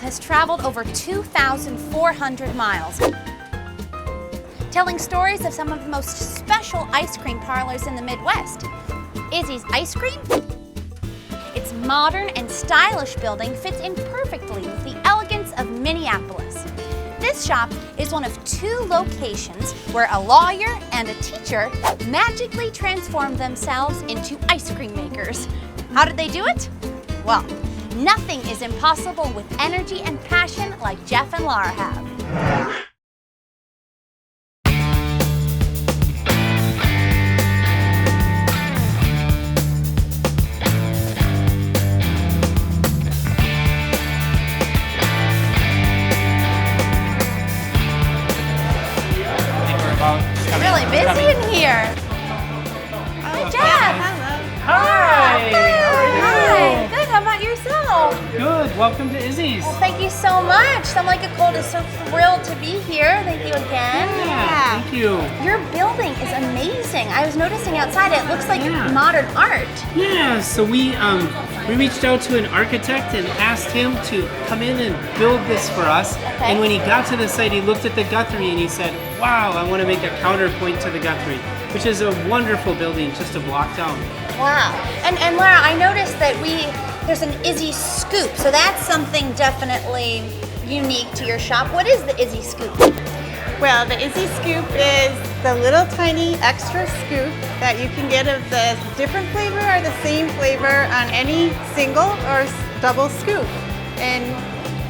Has traveled over 2,400 miles, telling stories of some of the most special ice cream parlors in the Midwest. Izzy's Ice Cream? Its modern and stylish building fits in perfectly with the elegance of Minneapolis. This shop is one of 2 locations where a lawyer and a teacher magically transformed themselves into ice cream makers. How did they do it? Well, nothing is impossible with energy and passion like Jeff and Lara have. Really busy in here. Hi, Jeff. Hi. Hi. Good. How about yourself? Good. Welcome to Izzy's. Well, thank you so much. Some Like It Cold is so thrilled to be here. Thank you again. Yeah. Thank you. Your building is amazing. I was noticing outside it looks like modern art. Yeah. So we reached out to an architect and asked him to come in and build this for us. Okay. And when he got to the site, he looked at the Guthrie and he said, "Wow, I want to make a counterpoint to the Guthrie," which is a wonderful building just a block down. Wow. And Lara, I noticed that there's an Izzy Scoop, so that's something definitely unique to your shop. What is the Izzy Scoop? Well, the Izzy Scoop is the little tiny extra scoop that you can get of the different flavor or the same flavor on any single or double scoop. And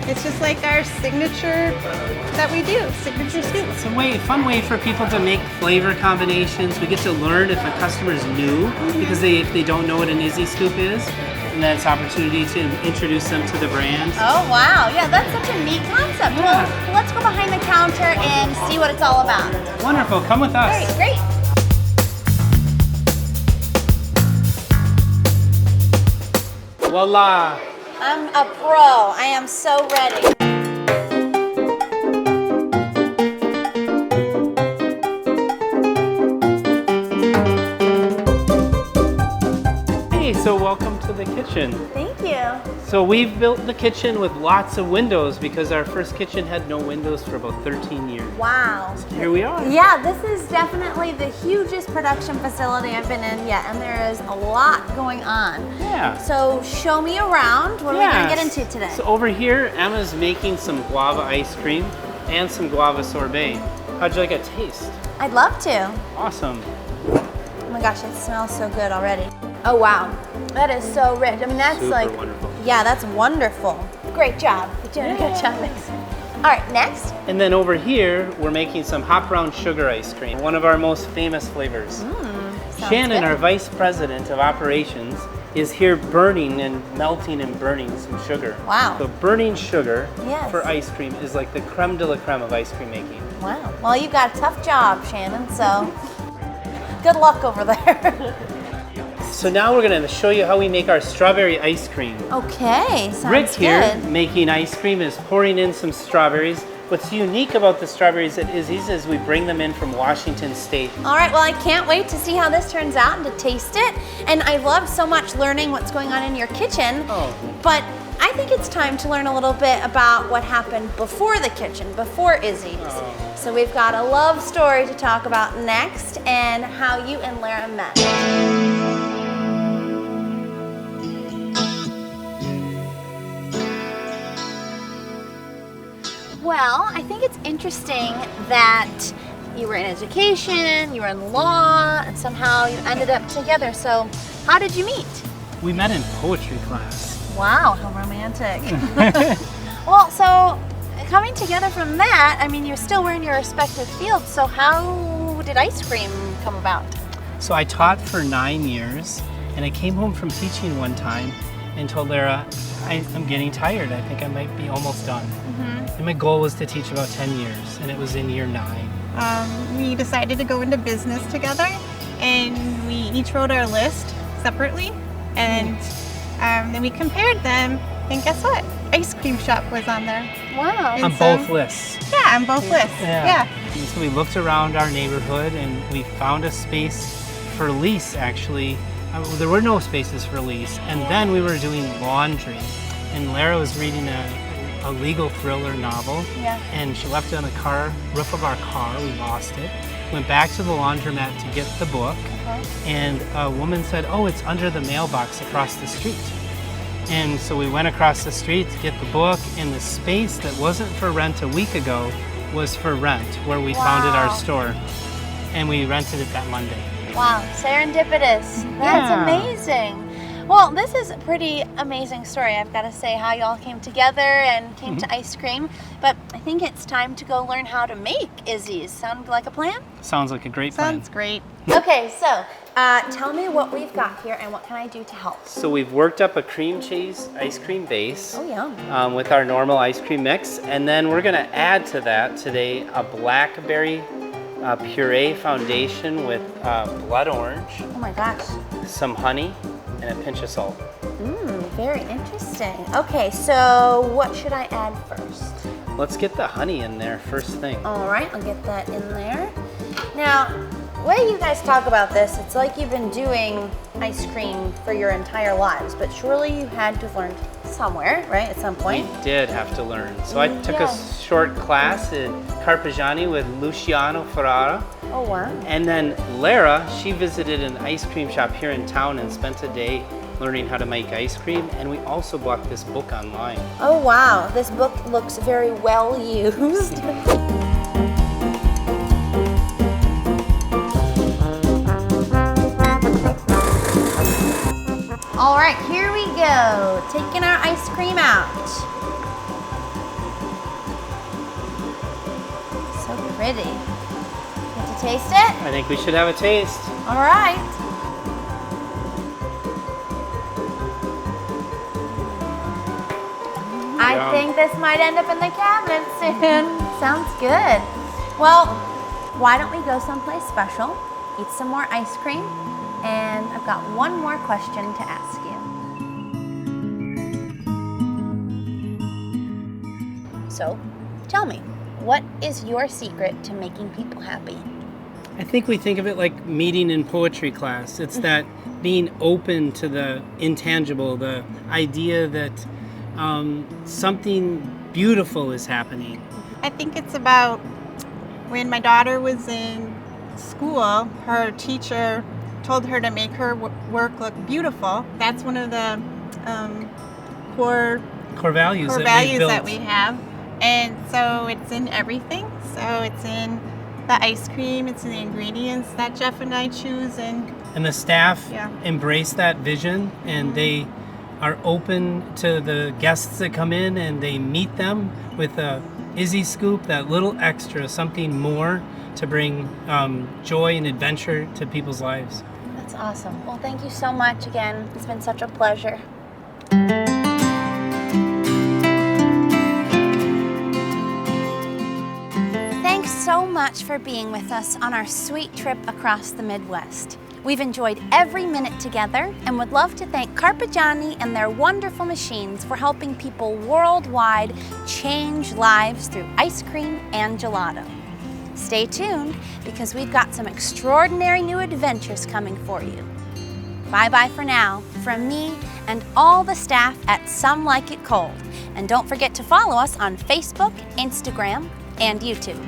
it's just like our signature that we do, signature scoop. It's a fun way for people to make flavor combinations. We get to learn if a customer is new because they don't know what an Izzy Scoop is. And that's opportunity to introduce them to the brand. Oh, wow. Yeah, that's such a neat concept. Yeah. Well, let's go behind the counter and see what it's all about. Wonderful. Come with us. Great. Voila. I'm a pro. I am so ready. Hey, so welcome to the kitchen. Thank you. So we've built the kitchen with lots of windows because our first kitchen had no windows for about 13 years. Wow. So here we are. Yeah, this is definitely the hugest production facility I've been in yet, and there is a lot going on. Yeah. So show me around. What are we going to get into today? So over here, Emma's making some guava ice cream and some guava sorbet. How'd you like a taste? I'd love to. Awesome. Oh my gosh, it smells so good already. Oh wow, that is so rich. I mean, that's Super wonderful. Yeah, that's wonderful. Great job. You're doing a good job mixing. All right, next. And then over here, we're making some hot brown sugar ice cream, one of our most famous flavors. Shannon, good. our vice president of operations, is here burning and melting and burning some sugar. Wow. So burning sugar Yes. for ice cream is like the creme de la creme of ice cream making. Wow. Well, you've got a tough job, Shannon, so good luck over there. So now we're going to show you how we make our strawberry ice cream. Okay, sounds Rick here, good. making ice cream, is pouring in some strawberries. What's unique about the strawberries at Izzy's is we bring them in from Washington State. All right, well, I can't wait to see how this turns out and to taste it. And I love so much learning what's going on in your kitchen. Oh. But I think it's time to learn a little bit about what happened before the kitchen, before Izzy's. Oh. So we've got a love story to talk about next and how you and Lara met. Well, I think it's interesting that you were in education, you were in law, and somehow you ended up together. So how did you meet? We met in poetry class. Wow, how romantic. Well, so coming together from that, I mean, you're still in your respective fields. So how did ice cream come about? So I taught for 9 years, and I came home from teaching one time and told Lara, I'm getting tired. I think I might be almost done. And my goal was to teach about 10 years, and it was in year 9. we decided to go into business together, and we each wrote our list separately, and then we compared them, and guess what? Ice cream shop was on there. Wow. And On both lists. Yeah, on both lists. Yeah. And so we looked around our neighborhood and we found a space for lease, actually. There were no spaces for lease. And then we were doing laundry. And Lara was reading a legal thriller novel. Yeah. And she left it on the roof of our car. We lost it. Went back to the laundromat to get the book. And a woman said, oh, it's under the mailbox across the street. And so we went across the street to get the book, and the space that wasn't for rent a week ago was for rent, where we founded our store. And we rented it that Monday. Wow, serendipitous. That's amazing. Well, this is a pretty amazing story, I've got to say, how y'all came together and came to ice cream. But I think it's time to go learn how to make Izzy's. Sound like a plan? Sounds like a great plan. Sounds great. Okay, so tell me what we've got here and what can I do to help? So we've worked up a cream cheese ice cream base Oh, yum. with our normal ice cream mix. And then we're going to add to that today a blackberry puree foundation with blood orange, Oh my gosh. some honey, and a pinch of salt. Very interesting. Okay, so what should I add first? Let's get the honey in there first thing. All right, I'll get that in there. Now, the way you guys talk about this, it's like you've been doing ice cream for your entire lives, but surely you had to have learned somewhere, right, at some point? We did have to learn. So I took a short class in Carpigiani with Luciano Ferrara. Oh, wow. And then Lara, she visited an ice cream shop here in town and spent a day learning how to make ice cream. And we also bought this book online. Oh, wow. This book looks very well used. All right, here we go. Taking our ice cream out. So pretty. Get to taste it? I think we should have a taste. All right. I think this might end up in the cabinet soon. Sounds good. Well, why don't we go someplace special, eat some more ice cream, and I've got one more question to ask you. So, tell me, what is your secret to making people happy? I think we think of it like meeting in poetry class. It's that being open to the intangible, the idea that something beautiful is happening. I think it's about when my daughter was in school, her teacher told her to make her work look beautiful. That's one of the core values that we have. And so it's in everything. So it's in the ice cream, it's in the ingredients that Jeff and I choose. And the staff embrace that vision, and they are open to the guests that come in, and they meet them with a Izzy Scoop, that little extra, something more to bring joy and adventure to people's lives. That's awesome. Well, thank you so much again. It's been such a pleasure. Thanks so much for being with us on our sweet trip across the Midwest. We've enjoyed every minute together and would love to thank Carpigiani and their wonderful machines for helping people worldwide change lives through ice cream and gelato. Stay tuned because we've got some extraordinary new adventures coming for you. Bye-bye for now from me and all the staff at Some Like It Cold. And don't forget to follow us on Facebook, Instagram, and YouTube.